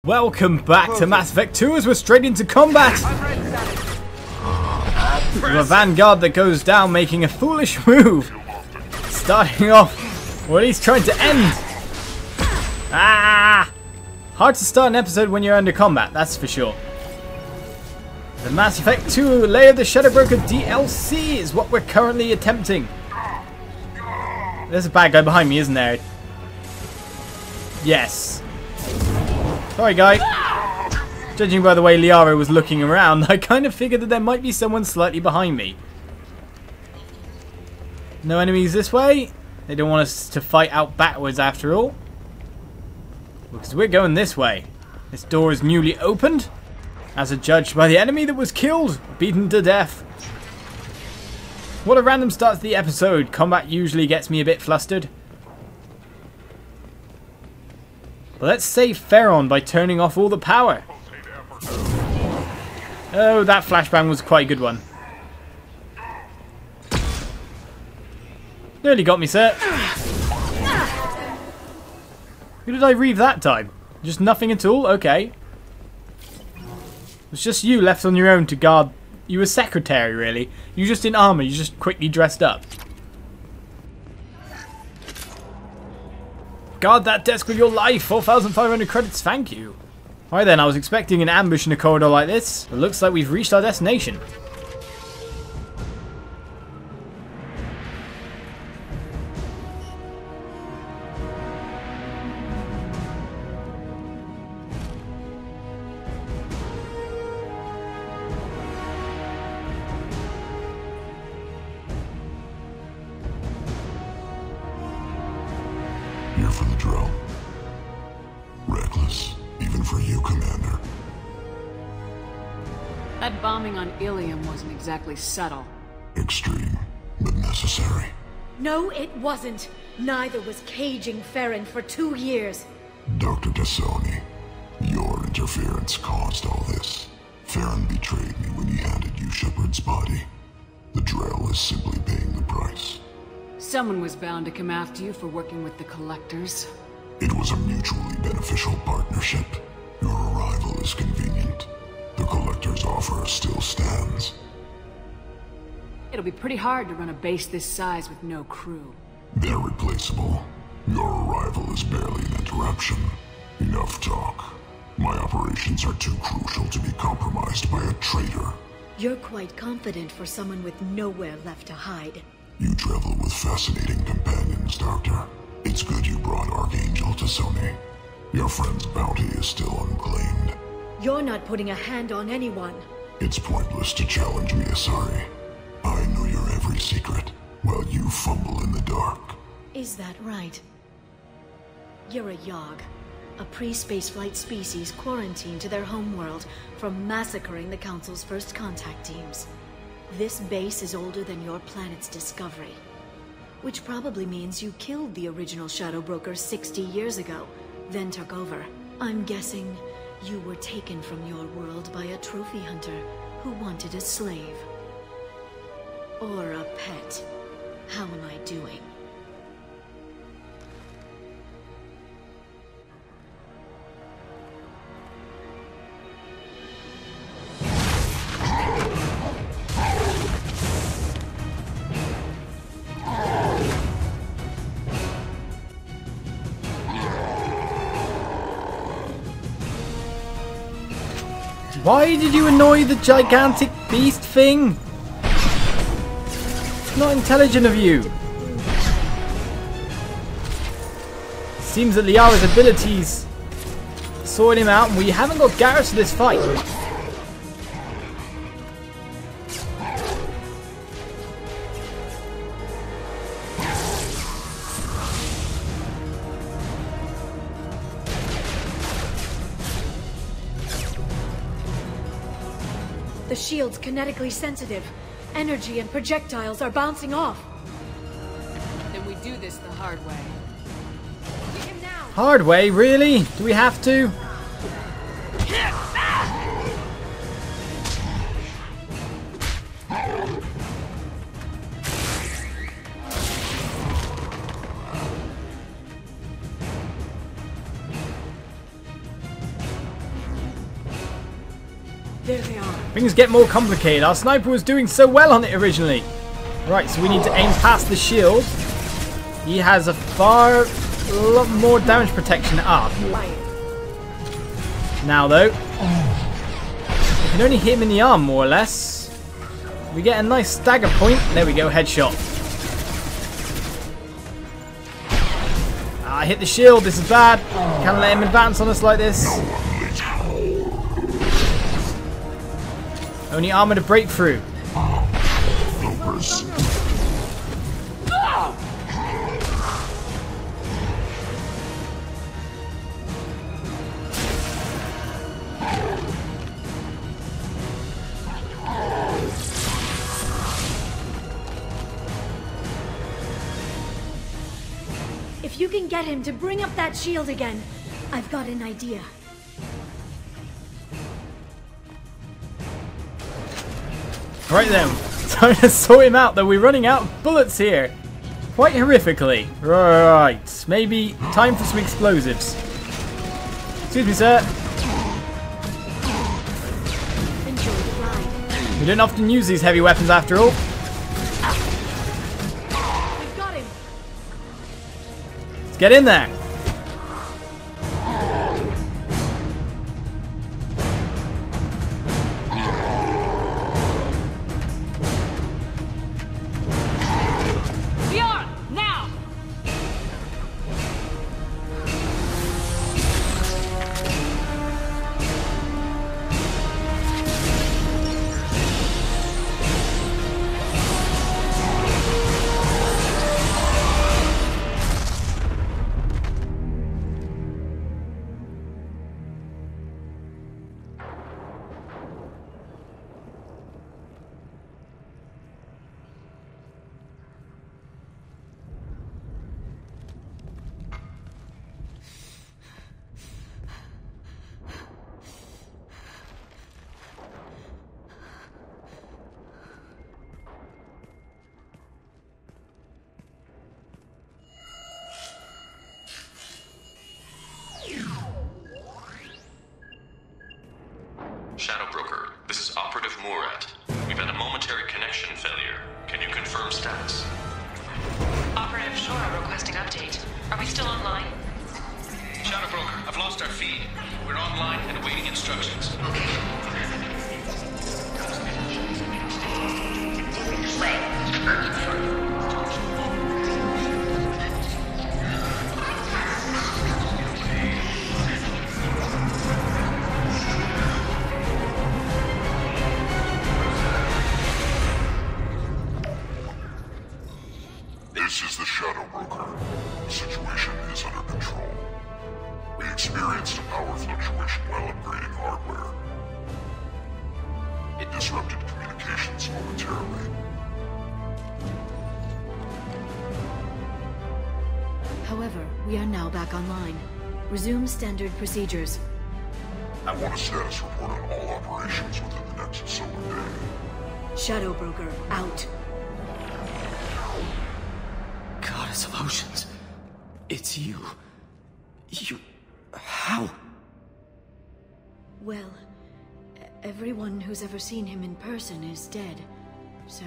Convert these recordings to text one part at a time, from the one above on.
Welcome back to Mass Effect 2 as we're straight into combat! With a vanguard that goes down making a foolish move. Starting off, or at least trying to end. Ah! Hard to start an episode when you're under combat, that's for sure. The Mass Effect 2 Lair the Shadow Broker DLC is what we're currently attempting. There's a bad guy behind me, isn't there? Yes. Sorry, guy. Judging by the way Liara was looking around, I kind of figured that there might be someone slightly behind me. No enemies this way. They don't want us to fight out backwards after all. Because we're going this way. This door is newly opened, as judged by the enemy that was killed, beaten to death. What a random start to the episode. Combat usually gets me a bit flustered. But let's save Feron by turning off all the power. Oh, that flashbang was quite a good one. Nearly got me, sir. Who did I reave that time? Just nothing at all? Okay. It's just you left on your own to guard. You were secretary, really. You just in armor. You just quickly dressed up. Guard that desk with your life. 4,500 credits, thank you. Alright then, I was expecting an ambush in a corridor like this. It looks like we've reached our destination. Here for the drill. Reckless, even for you, Commander. That bombing on Ilium wasn't exactly subtle. Extreme, but necessary. No, it wasn't. Neither was caging Feron for 2 years. Dr. Tassoni, your interference caused all this. Feron betrayed me when he handed you Shepard's body. The drill is simply paying the price. Someone was bound to come after you for working with the Collectors. It was a mutually beneficial partnership. Your arrival is convenient. The Collector's offer still stands. It'll be pretty hard to run a base this size with no crew. They're replaceable. Your arrival is barely an interruption. Enough talk. My operations are too crucial to be compromised by a traitor. You're quite confident for someone with nowhere left to hide. You travel with fascinating companions, Doctor. It's good you brought Archangel Tassoni. Your friend's bounty is still unclaimed. You're not putting a hand on anyone. It's pointless to challenge me, Asari. I know your every secret, while you fumble in the dark. Is that right? You're a Yahg, a pre-spaceflight species quarantined to their homeworld from massacring the Council's first contact teams. This base is older than your planet's discovery, which probably means you killed the original Shadow Broker 60 years ago, then took over. I'm guessing you were taken from your world by a trophy hunter who wanted a slave. Or a pet. How am I doing? Why did you annoy the gigantic beast thing? It's not intelligent of you. Seems that Liara's abilities sorted him out and we haven't got Garrus for this fight. The shield's kinetically sensitive. Energy and projectiles are bouncing off. Then we do this the hard way. Get him now! Hard way, really? Do we have to? There they are. Things get more complicated. Our sniper was doing so well on it originally. Right, so we need to aim past the shield. He has a lot more damage protection up. Now though, we can only hit him in the arm more or less. We get a nice stagger point. There we go, headshot. I hit the shield, this is bad. Can't let him advance on us like this. Only armor to break through. If you can get him to bring up that shield again, I've got an idea. Right then, time to sort him out though. We're running out of bullets here. Quite horrifically. Right, maybe time for some explosives. Excuse me, sir. Enjoy the ride. We don't often use these heavy weapons after all. We've got him. Let's get in there. Shadow Broker, this is Operative Murat. We've had a momentary connection failure. Can you confirm status? Operative Shora requesting update. Are we still online? Shadow Broker, I've lost our feed. We're online and awaiting instructions. This is the Shadow Broker. The situation is under control. We experienced a power fluctuation while upgrading hardware. It disrupted communications momentarily. However, we are now back online. Resume standard procedures. I want a status report on all operations within the next solar day. Shadow Broker, out. Goddess of Oceans. It's you. How? Well, everyone who's ever seen him in person is dead, so...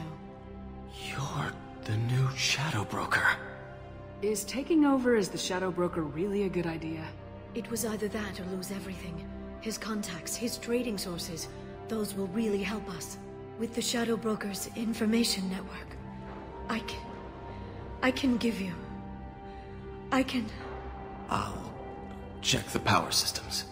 You're the new Shadow Broker. Is taking over as the Shadow Broker really a good idea? It was either that or lose everything. His contacts, his trading sources, those will really help us. With the Shadow Broker's information network, I can give you... I'll check the power systems.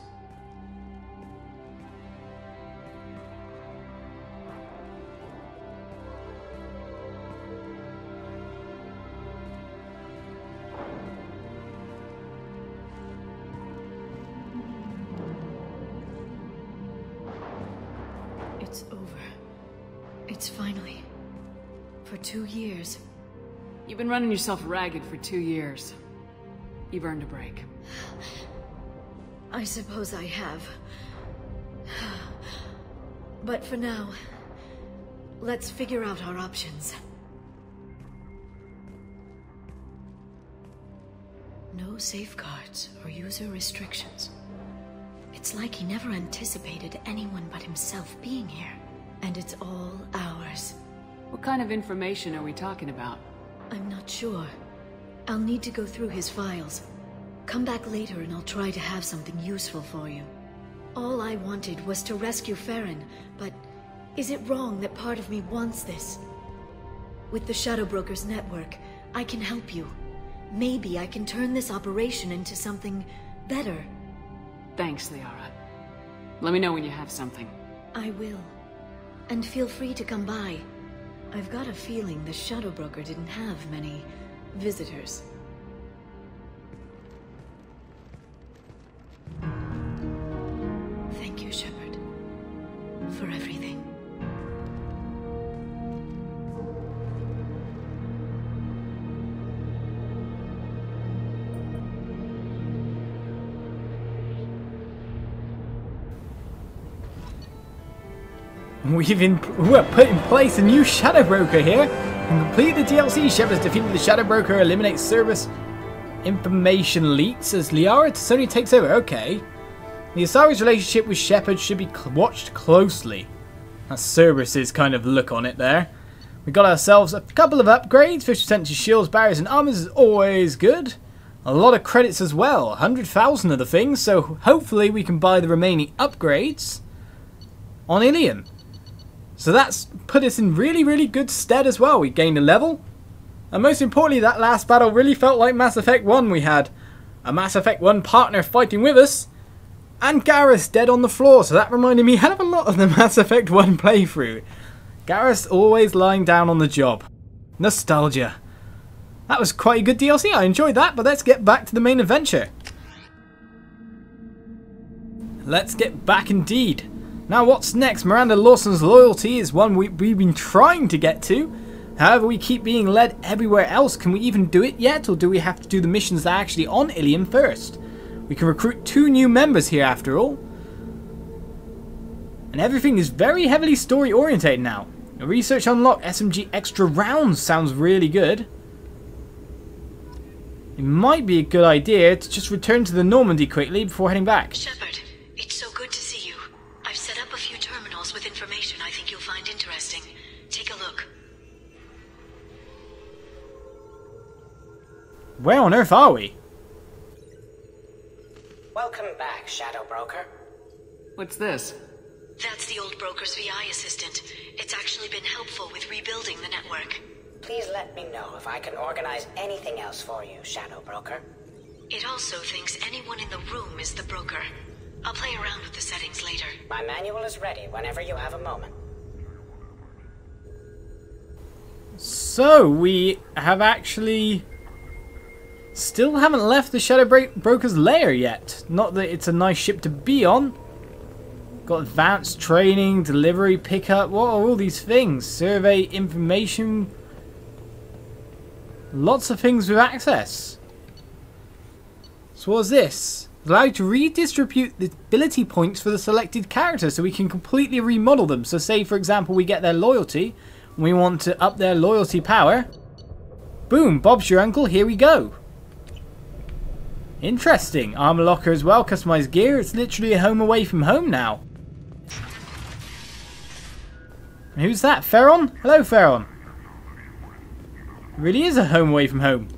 It's over. It's finally... For 2 years. You've been running yourself ragged for 2 years. You've earned a break. I suppose I have. But for now, let's figure out our options. No safeguards or user restrictions. It's like he never anticipated anyone but himself being here. And it's all ours. What kind of information are we talking about? I'm not sure. I'll need to go through his files. Come back later and I'll try to have something useful for you. All I wanted was to rescue Feron, but is it wrong that part of me wants this? With the Shadow Broker's network, I can help you. Maybe I can turn this operation into something better. Thanks, Liara. Let me know when you have something. I will. And feel free to come by. I've got a feeling the Shadow Broker didn't have many visitors. Thank you, Shepard, for everything. We've put in place a new Shadow Broker here. And complete the DLC. Shepard's defeated the Shadow Broker, eliminates service information leaks as Liara Sony takes over. Okay. The Asari's relationship with Shepard should be watched closely. That's Cerberus's kind of look on it there. We got ourselves a couple of upgrades. 50% to shields, barriers and armors is always good. A lot of credits as well. 100,000 of the things. So hopefully we can buy the remaining upgrades on Ilium. So that's put us in really, really good stead as well. We gained a level. And most importantly, that last battle really felt like Mass Effect 1. We had a Mass Effect 1 partner fighting with us. And Garrus dead on the floor. So that reminded me a hell of a lot of the Mass Effect 1 playthrough. Garrus always lying down on the job. Nostalgia. That was quite a good DLC. I enjoyed that. But let's get back to the main adventure. Let's get back indeed. Now what's next? Miranda Lawson's loyalty is one we've been trying to get to. However, we keep being led everywhere else. Can we even do it yet? Or do we have to do the missions that are actually on Ilium first? We can recruit 2 new members here after all. And everything is very heavily story orientated now. A research unlock SMG extra rounds sounds really good. It might be a good idea to just return to the Normandy quickly before heading back. Shepard, it's so good to see you. I've set up a few terminals with information I think you'll find interesting. Take a look. Where on earth are we? Welcome back, Shadow Broker. What's this? That's the old broker's VI assistant. It's actually been helpful with rebuilding the network. Please let me know if I can organize anything else for you, Shadow Broker. It also thinks anyone in the room is the broker. I'll play around with the settings later. My manual is ready whenever you have a moment. So, we have actually still haven't left the Shadow Broker's lair yet. Not that it's a nice ship to be on. Got advanced training, delivery, pickup. What are all these things? Survey, information. Lots of things with access. So what's this? Allow you to redistribute the ability points for the selected character so we can completely remodel them. So say for example we get their loyalty and we want to up their loyalty power. Boom, Bob's your uncle, here we go. Interesting. Armor locker as well, customized gear. It's literally a home away from home now. And who's that? Feron? Hello, Feron. It really is a home away from home.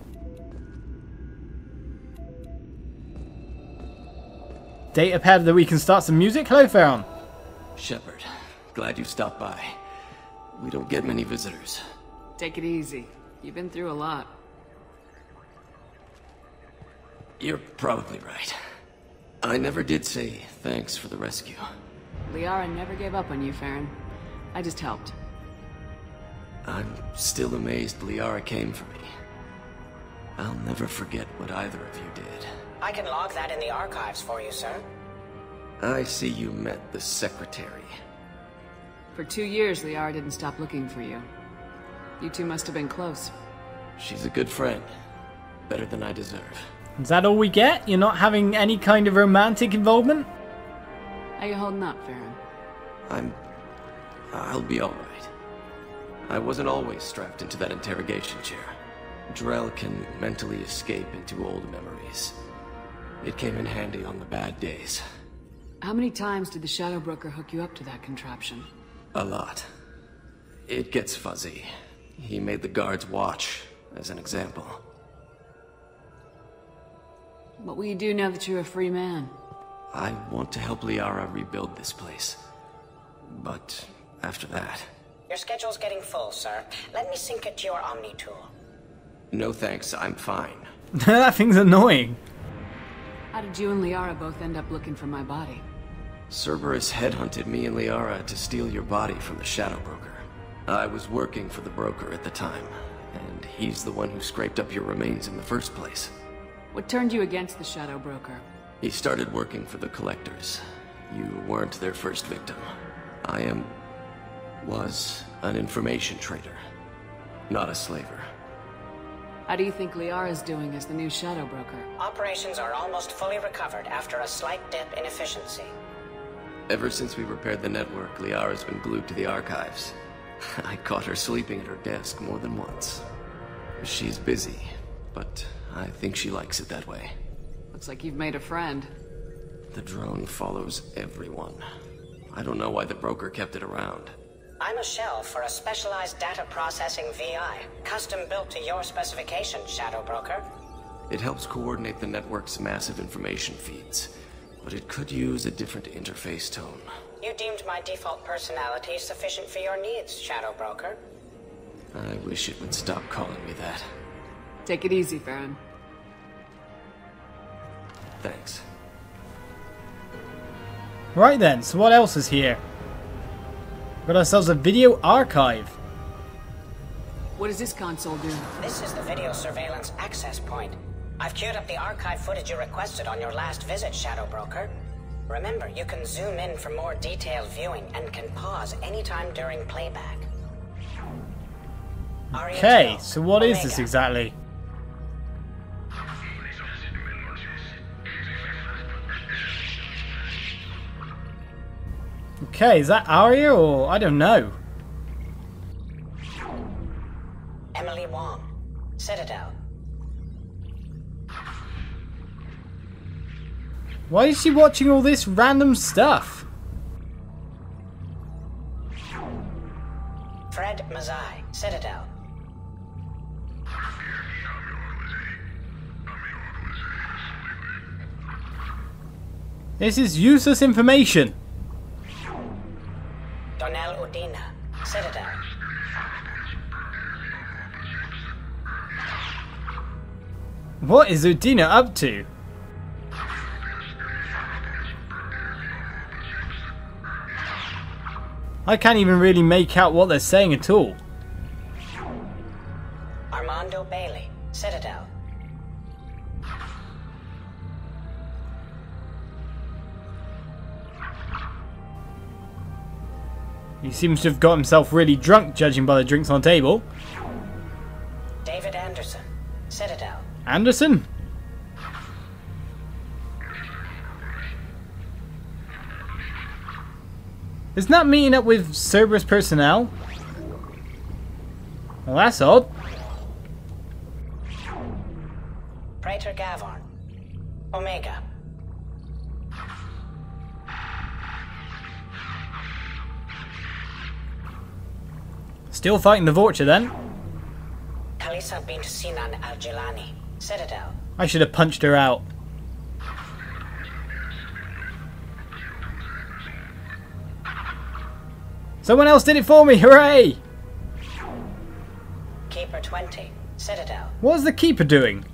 Data pad that we can start some music. Hello, Feron. Shepard, glad you stopped by. We don't get many visitors. Take it easy. You've been through a lot. You're probably right. I never did say thanks for the rescue. Liara never gave up on you, Feron. I just helped. I'm still amazed Liara came for me. I'll never forget what either of you did. I can log that in the archives for you, sir. I see you met the secretary. For 2 years, Liara didn't stop looking for you. You two must have been close. She's a good friend. Better than I deserve. Is that all we get? You're not having any kind of romantic involvement? How you holding up, Feron? I'll be alright. I wasn't always strapped into that interrogation chair. Drell can mentally escape into old memories. It came in handy on the bad days. How many times did the Shadow Broker hook you up to that contraption? A lot. It gets fuzzy. He made the guards watch, as an example. What will you do now that you're a free man? I want to help Liara rebuild this place. But after that... Your schedule's getting full, sir. Let me sync it to your Omni tool. No thanks, I'm fine. That thing's annoying. How did you and Liara both end up looking for my body? Cerberus headhunted me and Liara to steal your body from the Shadow Broker. I was working for the broker at the time, and he's the one who scraped up your remains in the first place. What turned you against the Shadow Broker? He started working for the Collectors. You weren't their first victim. I was an information trader, not a slaver. How do you think Liara's doing as the new Shadow Broker? Operations are almost fully recovered after a slight dip in efficiency. Ever since we repaired the network, Liara's been glued to the archives. I caught her sleeping at her desk more than once. She's busy, but I think she likes it that way. Looks like you've made a friend. The drone follows everyone. I don't know why the broker kept it around. I'm a shell for a specialized data processing VI, custom built to your specifications, Shadow Broker. It helps coordinate the network's massive information feeds, but it could use a different interface tone. You deemed my default personality sufficient for your needs, Shadow Broker. I wish it would stop calling me that. Take it easy, Feron. Thanks. Right then, so what else is here? Got ourselves a video archive. What does this console do? This is the video surveillance access point. I've queued up the archive footage you requested on your last visit, Shadow Broker. Remember, you can zoom in for more detailed viewing and can pause anytime during playback. Okay, so what is this exactly? Okay, is that Arya or I don't know? Emily Wong, Citadel. Why is she watching all this random stuff? Fred Mazai, Citadel. This is useless information. Donnell Udina, Citadel. What is Udina up to? I can't even really make out what they're saying at all. Armando Bailey, Citadel. He seems to have got himself really drunk, judging by the drinks on the table. David Anderson, Citadel. Anderson? Isn't that meeting up with Cerberus personnel? Well, that's odd. Praetor Gavorn, Omega. Still fighting the Vulture then? Kalisa bint Sinan al-Jilani, Citadel. I should have punched her out. Someone else did it for me, hooray! Keeper 20, Citadel. What was the Keeper doing?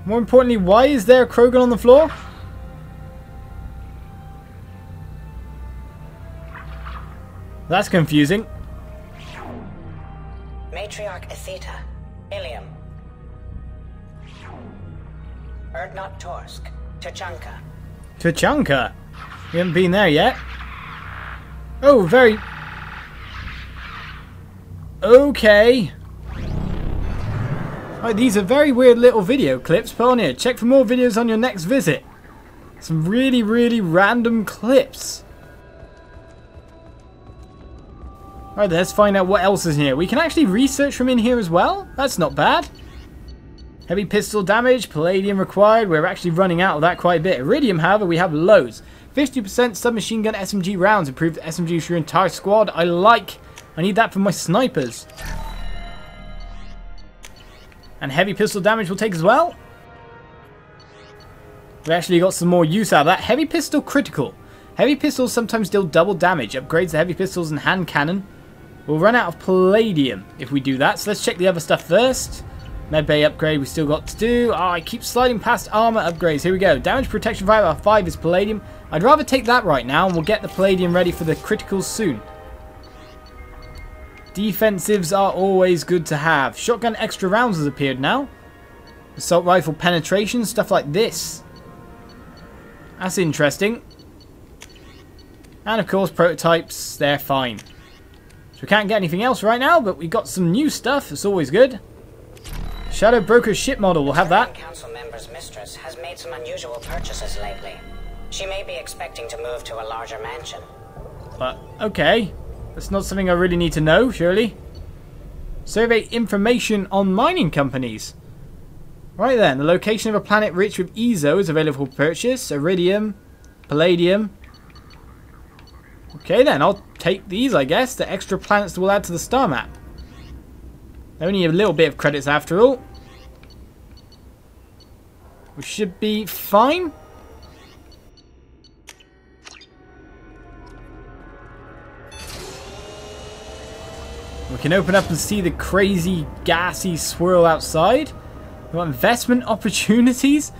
More importantly, why is there a Krogan on the floor? That's confusing. Matriarch Atheta, Ilium. Erdnot Torsk, Tuchanka. Tuchanka? We haven't been there yet. Oh, very... Okay. Right, these are very weird little video clips. Put on here. Check for more videos on your next visit. Some really, really random clips. Right, let's find out what else is in here. We can actually research from in here as well. That's not bad. Heavy pistol damage, palladium required. We're actually running out of that quite a bit. Iridium, however, we have loads. 50% submachine gun SMG rounds. Improved SMG for your entire squad. I need that for my snipers. And heavy pistol damage will take as well. We actually got some more use out of that. Heavy pistol critical. Heavy pistols sometimes deal double damage. Upgrades the heavy pistols and hand cannon. We'll run out of palladium if we do that. So let's check the other stuff first. Medbay upgrade we still got to do. Oh, I keep sliding past armor upgrades. Here we go. Damage protection 5 out of 5 is palladium. I'd rather take that right now, and we'll get the palladium ready for the criticals soon. Defensives are always good to have. Shotgun extra rounds has appeared now. Assault rifle penetration, stuff like this. That's interesting. And of course prototypes, they're fine. So we can't get anything else right now, but we got some new stuff. It's always good. Shadow Broker ship model, we'll have that. Council member's mistress has made some unusual purchases lately. She may be expecting to move to a larger mansion. But, okay. That's not something I really need to know, surely. Survey information on mining companies. Right then, the location of a planet rich with EZO is available for purchase. Iridium, palladium. Okay then, I'll take these, I guess. The extra planets that we'll add to the star map. Only a little bit of credits after all. We should be fine. We can open up and see the crazy gassy swirl outside. We want investment opportunities.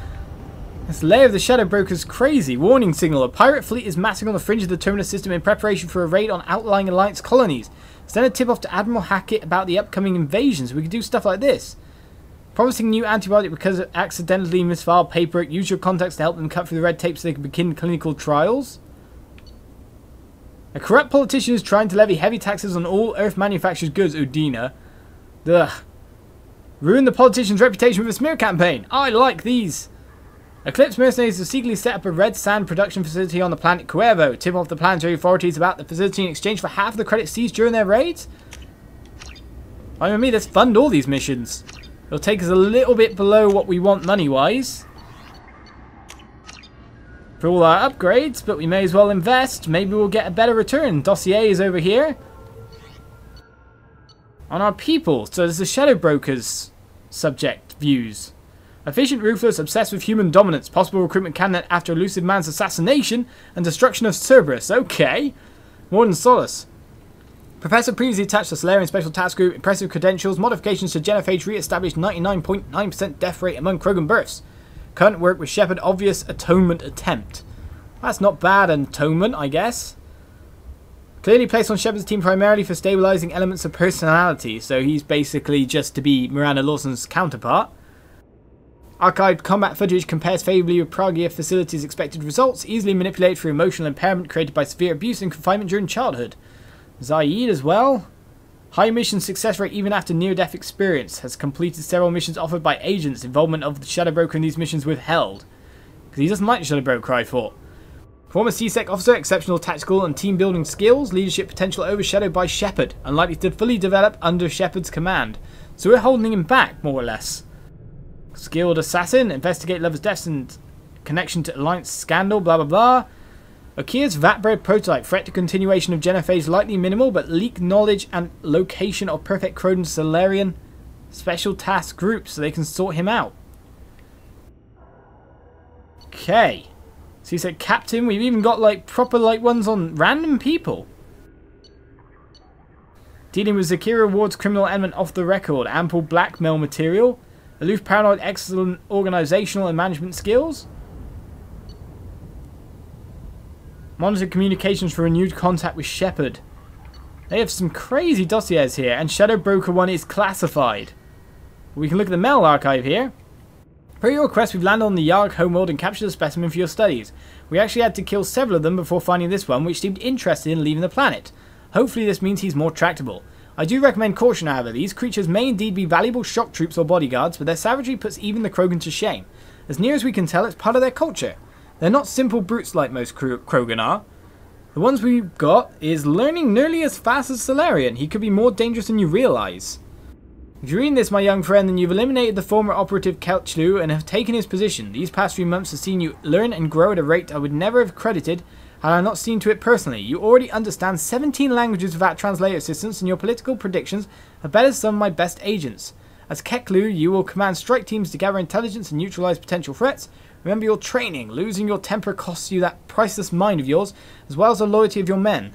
This Lair of the Shadow Broker is crazy. Warning signal. A pirate fleet is massing on the fringe of the terminus system in preparation for a raid on outlying Alliance colonies. Send a tip off to Admiral Hackett about the upcoming invasions. We could do stuff like this. Promising new antibiotic because of accidentally misfiled paperwork. Use your contacts to help them cut through the red tape so they can begin clinical trials. A corrupt politician is trying to levy heavy taxes on all Earth manufactured goods. Udina. Ugh. Ruin the politician's reputation with a smear campaign. I like these. Eclipse mercenaries have secretly set up a red sand production facility on the planet Cuervo. Tip off the planetary authorities about the facility in exchange for half the credits seized during their raids. I mean, let's fund all these missions. It'll take us a little bit below what we want money-wise for all our upgrades, but we may as well invest. Maybe we'll get a better return. Dossiers over here. On our people. So there's the Shadow Broker's subject views. Efficient, ruthless, obsessed with human dominance. Possible recruitment candidate after Elusive Man's assassination and destruction of Cerberus. Okay. More than solace. Professor previously attached to Solarian Special Task Group. Impressive credentials. Modifications to genophage re-established 99.9% death rate among Krogan births. Current work with Shepard. Obvious atonement attempt. That's not bad atonement, I guess. Clearly placed on Shepard's team primarily for stabilizing elements of personality. So he's basically just to be Miranda Lawson's counterpart. Archived combat footage compares favourably with Pragia facilities' expected results, easily manipulated through emotional impairment created by severe abuse and confinement during childhood. Zaid as well. High mission success rate even after near-death experience. Has completed several missions offered by agents. Involvement of the Shadow Broker in these missions withheld. Because he doesn't like the Shadow Broker, I thought. Former CSEC officer, exceptional tactical and team building skills. Leadership potential overshadowed by Shepard. Unlikely to fully develop under Shepard's command. So we're holding him back, more or less. Skilled assassin, investigate lovers' deaths and connection to Alliance scandal, blah blah blah. Okia's Vatbred prototype, threat to continuation of genophage likely minimal, but leak knowledge and location of perfect Krogan Solarian special task groups so they can sort him out. Okay. So he said captain, we've even got like proper like ones on random people. Dealing with Zakira Ward's criminal element off the record, ample blackmail material. Aloof, paranoid, excellent organizational and management skills. Monitor communications for renewed contact with Shepard. They have some crazy dossiers here, and Shadow Broker 1 is classified. We can look at the mail archive here. Per your request, we've landed on the Yahg homeworld and captured a specimen for your studies. We actually had to kill several of them before finding this one, which seemed interested in leaving the planet. Hopefully this means he's more tractable. I do recommend caution, however. These creatures may indeed be valuable shock troops or bodyguards, but their savagery puts even the Krogan to shame. As near as we can tell, it's part of their culture. They're not simple brutes like most Krogan are. The ones we've got is learning nearly as fast as Solarian. He could be more dangerous than you realise. If you read this, my young friend, then you've eliminated the former operative Kelchlu and have taken his position. These past few months have seen you learn and grow at a rate I would never have credited had I not seen to it personally. You already understand 17 languages without translator assistance, and your political predictions are better than some of my best agents. As Keklu, you will command strike teams to gather intelligence and neutralize potential threats. Remember your training. Losing your temper costs you that priceless mind of yours, as well as the loyalty of your men.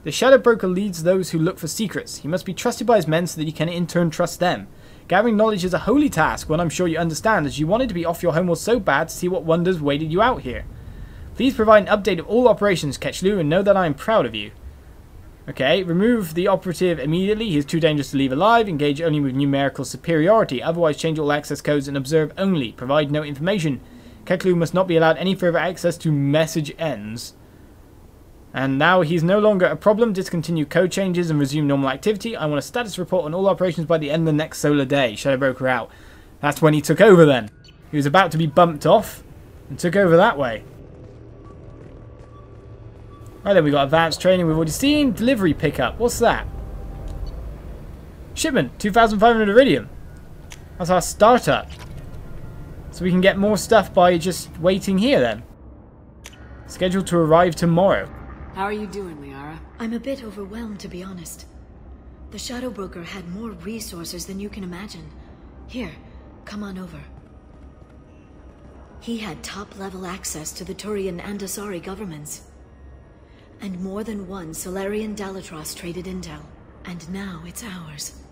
The Shadow Broker leads those who look for secrets. He must be trusted by his men so that he can in turn trust them. Gathering knowledge is a holy task, one I'm sure you understand, as you wanted to be off your homeworld so bad to see what wonders waited you out here. Please provide an update of all operations, Ketchlu, and know that I am proud of you. Okay, remove the operative immediately. He is too dangerous to leave alive. Engage only with numerical superiority. Otherwise, change all access codes and observe only. Provide no information. Keklu must not be allowed any further access to message ends. And now he's no longer a problem. Discontinue code changes and resume normal activity. I want a status report on all operations by the end of the next solar day. Shadow Broker out. That's when he took over then. He was about to be bumped off and took over that way. Right then, we got advanced training we've already seen. Delivery pickup. What's that? Shipment. 2,500 iridium. That's our startup. So we can get more stuff by just waiting here then. Scheduled to arrive tomorrow. How are you doing, Liara? I'm a bit overwhelmed, to be honest. The Shadow Broker had more resources than you can imagine. Here, come on over. He had top-level access to the Turian and Dossier governments. And more than one Solarian Dalitros traded intel. And now it's ours.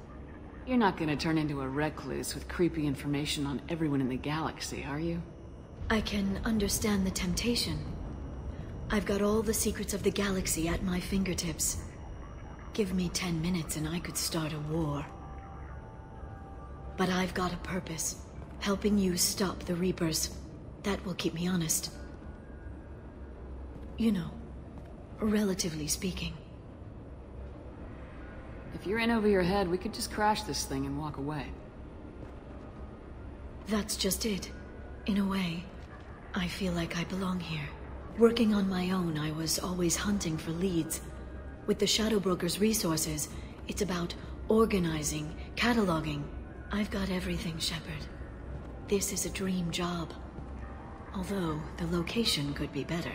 You're not gonna turn into a recluse with creepy information on everyone in the galaxy, are you? I can understand the temptation. I've got all the secrets of the galaxy at my fingertips. Give me 10 minutes and I could start a war. But I've got a purpose. Helping you stop the Reapers. That will keep me honest. You know, relatively speaking. If you're in over your head, we could just crash this thing and walk away. That's just it. In a way, I feel like I belong here. Working on my own, I was always hunting for leads. With the Shadow Broker's resources, it's about organizing, cataloging. I've got everything, Shepard. This is a dream job. Although, the location could be better.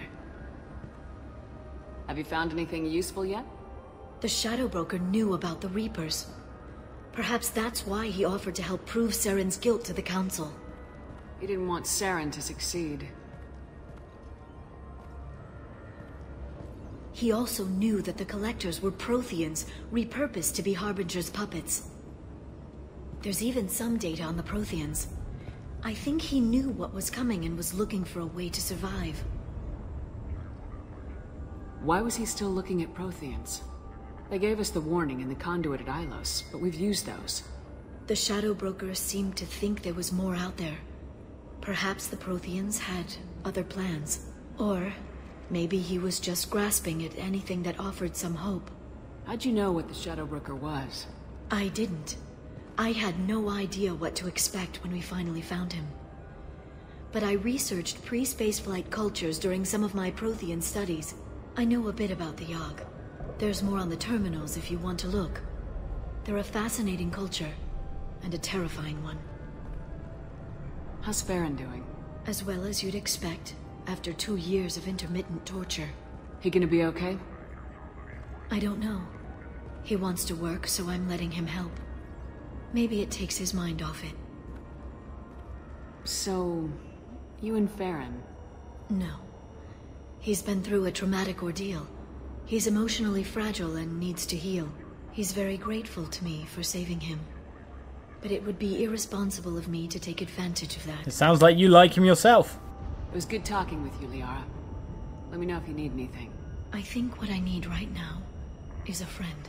Have you found anything useful yet? The Shadow Broker knew about the Reapers. Perhaps that's why he offered to help prove Saren's guilt to the Council. He didn't want Saren to succeed. He also knew that the Collectors were Protheans, repurposed to be Harbinger's puppets. There's even some data on the Protheans. I think he knew what was coming and was looking for a way to survive. Why was he still looking at Protheans? They gave us the warning in the conduit at Ilos, but we've used those. The Shadow Broker seemed to think there was more out there. Perhaps the Protheans had other plans. Or maybe he was just grasping at anything that offered some hope. How'd you know what the Shadow Broker was? I didn't. I had no idea what to expect when we finally found him. But I researched pre-spaceflight cultures during some of my Prothean studies. I know a bit about the Yahg. There's more on the terminals if you want to look. They're a fascinating culture, and a terrifying one. How's Feron doing? As well as you'd expect, after 2 years of intermittent torture. He gonna be okay? I don't know. He wants to work, so I'm letting him help. Maybe it takes his mind off it. So, you and Feron? No. He's been through a traumatic ordeal. He's emotionally fragile and needs to heal. He's very grateful to me for saving him. But it would be irresponsible of me to take advantage of that. It sounds like you like him yourself. It was good talking with you, Liara. Let me know if you need anything. I think what I need right now is a friend.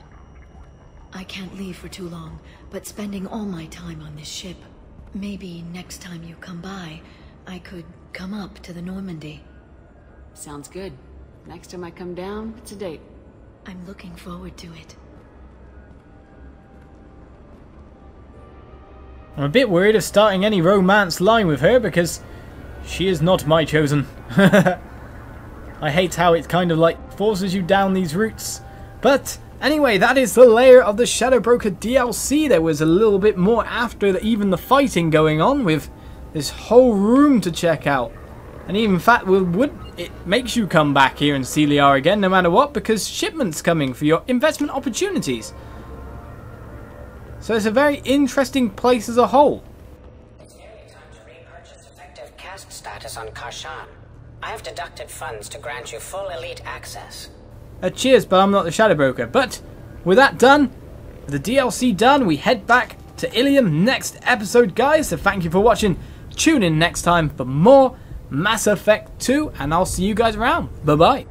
I can't leave for too long, but spending all my time on this ship. Maybe next time you come by, I could come up to the Normandy. Sounds good. Next time I come down, it's a date. I'm looking forward to it. I'm a bit worried of starting any romance line with her because she is not my chosen. I hate how it kind of like forces you down these routes. But Anyway, that is the Lair of the Shadow Broker DLC. There was a little bit more after even the fighting going on, with this whole room to check out. And even in fact, it makes you come back here and see Liara again no matter what, because Shipments coming for your investment opportunities. So it's a very interesting place as a whole. It's nearly time to repurchase effective caste status on Karshan. I have deducted funds to grant you full elite access. Cheers, but I'm not the Shadow Broker. But with that done, with the DLC done, we head back to Ilium next episode, guys. So thank you for watching. Tune in next time for more Mass Effect 2, and I'll see you guys around. Bye-bye.